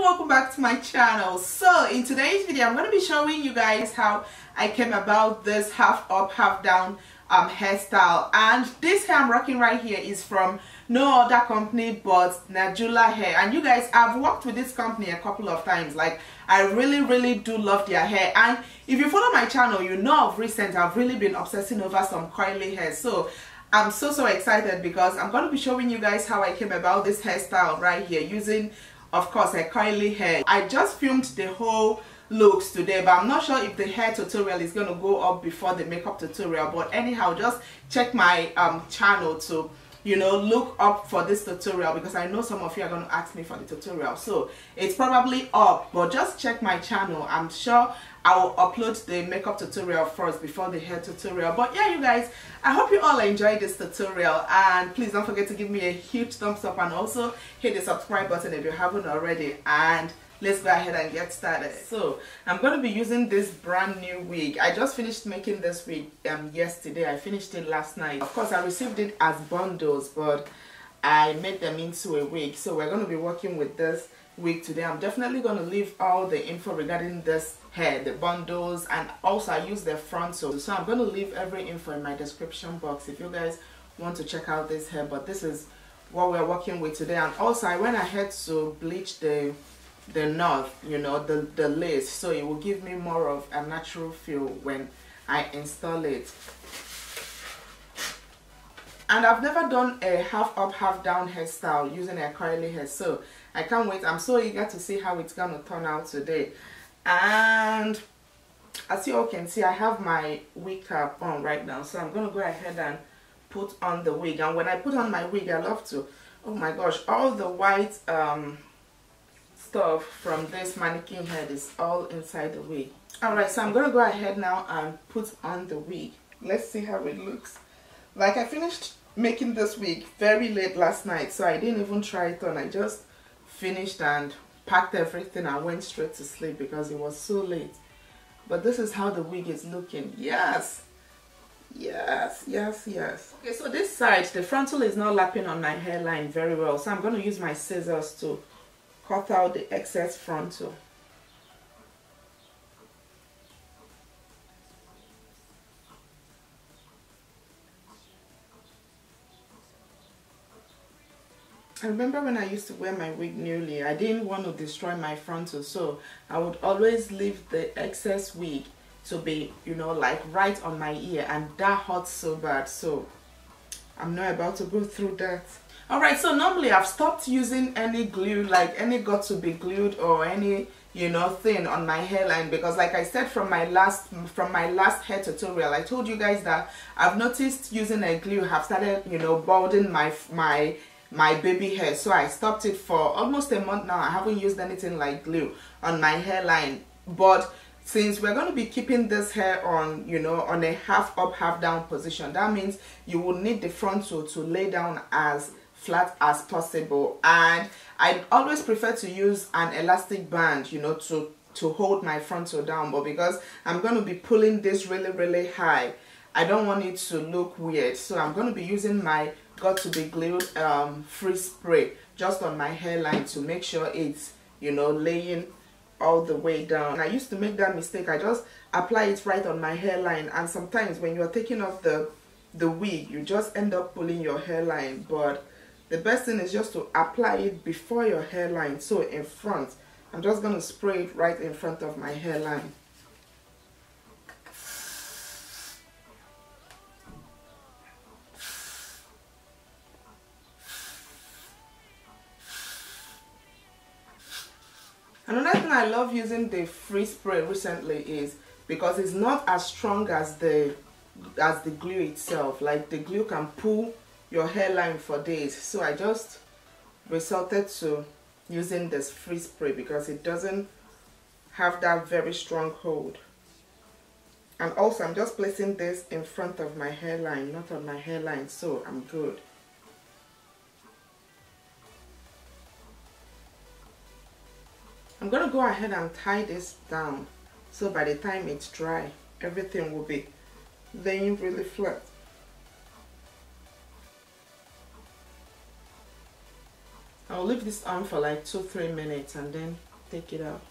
welcome back to my channel. So in today's video I'm going to be showing you guys how I came about this half up half down hairstyle, and this hair I'm rocking right here is from no other company but Nadula hair. And you guys, I've worked with this company a couple of times. Like, I really do love their hair, and if you follow my channel, you know of recent I've really been obsessing over some curly hair. So I'm so excited because I'm going to be showing you guys how I came about this hairstyle right here using, of course, a curly hair. I just filmed the whole looks today, but I'm not sure if the hair tutorial is going to go up before the makeup tutorial. But anyhow, just check my channel to, you know, look up for this tutorial, because I know some of you are going to ask me for the tutorial. So it's probably up, but just check my channel. I'm sure I will upload the makeup tutorial first before the hair tutorial. But yeah, you guys, I hope you all enjoyed this tutorial, and please don't forget to give me a huge thumbs up and also hit the subscribe button if you haven't already. And let's go ahead and get started. So I'm going to be using this brand new wig. I just finished making this wig yesterday. I finished it last night. Of course, I received it as bundles, but I made them into a wig. So we're going to be working with this wig today. I'm definitely going to leave all the info regarding this hair, the bundles, and also I use the frontal. So I'm going to leave every info in my description box if you guys want to check out this hair. But this is what we're working with today. And also I went ahead to bleach the knot, you know, the lace, so it will give me more of a natural feel when I install it. And I've never done a half up half down hairstyle using a curly hair, so I can't wait. I'm so eager to see how it's gonna turn out today. And as you all can see, I have my wig cap on right now, so I'm gonna go ahead and put on the wig. And when I put on my wig, I love to, oh my gosh, all the white stuff from this mannequin head is all inside the wig. Alright, so I'm gonna go ahead now and put on the wig. Let's see how it looks. Like, I finished making this wig very late last night, so I didn't even try it on. I just finished and packed everything and went straight to sleep because it was so late. But this is how the wig is looking. Yes, okay, so this side, the frontal is not lapping on my hairline very well, so I'm going to use my scissors to cut out the excess frontal. I remember when I used to wear my wig newly, I didn't want to destroy my frontal, so I would always leave the excess wig to be, you know, like right on my ear, and that hurts so bad, so I'm not about to go through that. Alright, so normally I've stopped using any glue, like any got to be glued or any, you know, thing on my hairline, because like I said from my last hair tutorial, I told you guys that I've noticed using a glue have started, you know, balding my baby hair. So I stopped it for almost a month now. I haven't used anything like glue on my hairline. But since we're going to be keeping this hair on, you know, on a half up half down position, that means you will need the frontal to lay down as flat as possible. And I always prefer to use an elastic band, you know, to hold my frontal down. But because I'm going to be pulling this really high, I don't want it to look weird, so I'm going to be using my got to be glued free spray just on my hairline to make sure it's, you know, laying all the way down. I used to make that mistake. I just apply it right on my hairline, and sometimes when you're taking off the wig, you just end up pulling your hairline. But the best thing is just to apply it before your hairline, so in front. I'm just going to spray it right in front of my hairline. Another thing I love using the free spray recently is because it's not as strong as the glue itself. Like, the glue can pull your hairline for days, so I just resorted to using this free spray because it doesn't have that very strong hold. And also I'm just placing this in front of my hairline, not on my hairline, so I'm good. I'm going to go ahead and tie this down, so by the time it's dry, everything will be laying really flat. I'll leave this on for like 2-3 minutes and then take it out.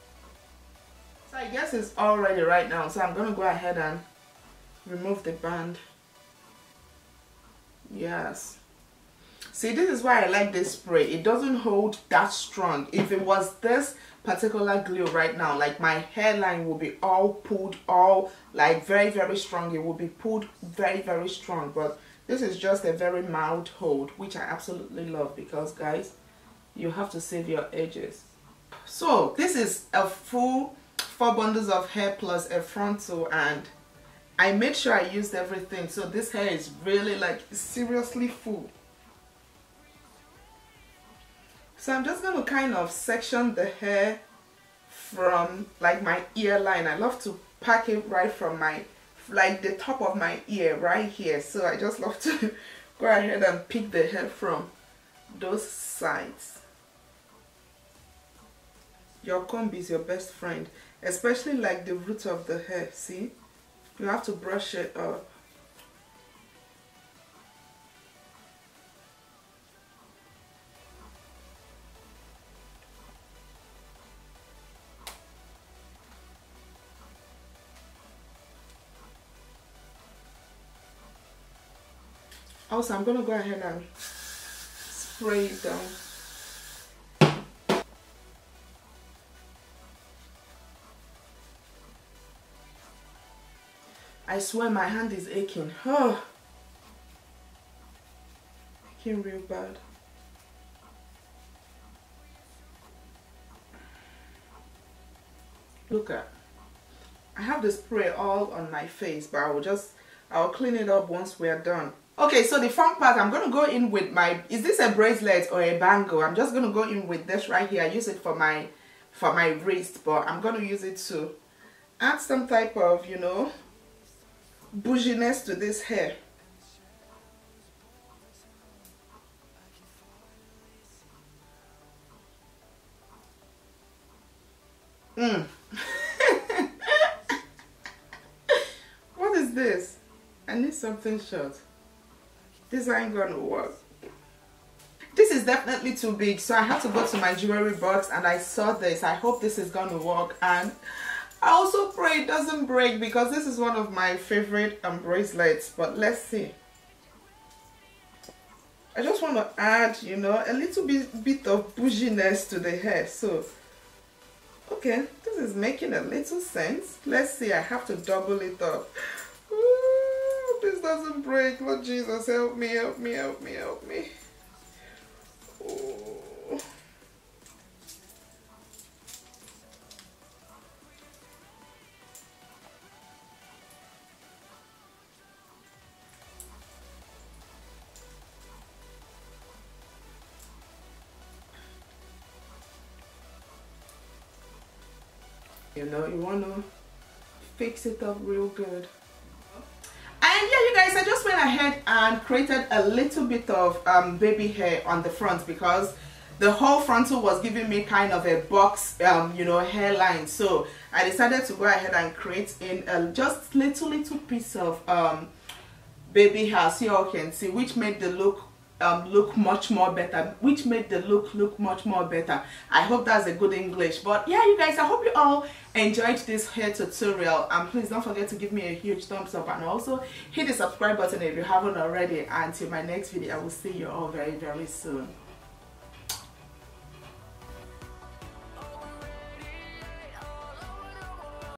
So I guess it's all ready right now, so I'm gonna go ahead and remove the band. Yes. See, this is why I like this spray. It doesn't hold that strong. If it was this particular glue right now, like my hairline will be all pulled, all like very, very strong. It will be pulled very, very strong. But this is just a very mild hold, which I absolutely love because, guys, you have to save your edges. So this is a full 4 bundles of hair plus a frontal, and I made sure I used everything. So this hair is really like seriously full. So I'm just going to kind of section the hair from like my ear line. I love to pack it right from my, like the top of my ear right here. So I just love to go ahead and pick the hair from those sides. Your comb is your best friend, especially like the root of the hair. See, you have to brush it up. Also, I'm going to go ahead and spray it down. I swear my hand is aching. Oh, aching real bad. Look at, I have the spray all on my face, but I'll clean it up once we are done. Okay, so the front part, I'm going to go in with my, is this a bracelet or a bangle? I'm just going to go in with this right here. I use it for my wrist, but I'm going to use it to add some type of, you know, bouginess to this hair. What is this? I need something short. This ain't gonna work. This is definitely too big, so I had to go to my jewelry box and I saw this. I hope this is gonna work, and I also pray it doesn't break because this is one of my favorite bracelets, but let's see. I just want to add, you know, a little bit of bouginess to the hair. So, okay, this is making a little sense. Let's see, I have to double it up. Ooh, this doesn't break. Lord Jesus, help me, help me, help me, help me. Ooh. You know, you want to fix it up real good. And yeah, you guys, I just went ahead and created a little bit of baby hair on the front because the whole frontal was giving me kind of a box, you know, hairline. So I decided to go ahead and create in a just little piece of baby hair, so you all can see, which made the look much more better, which made the look much more better. I hope that's a good English. But yeah, you guys, I hope you all enjoyed this hair tutorial, and please don't forget to give me a huge thumbs up and also hit the subscribe button if you haven't already. Until my next video, I will see you all very, very soon.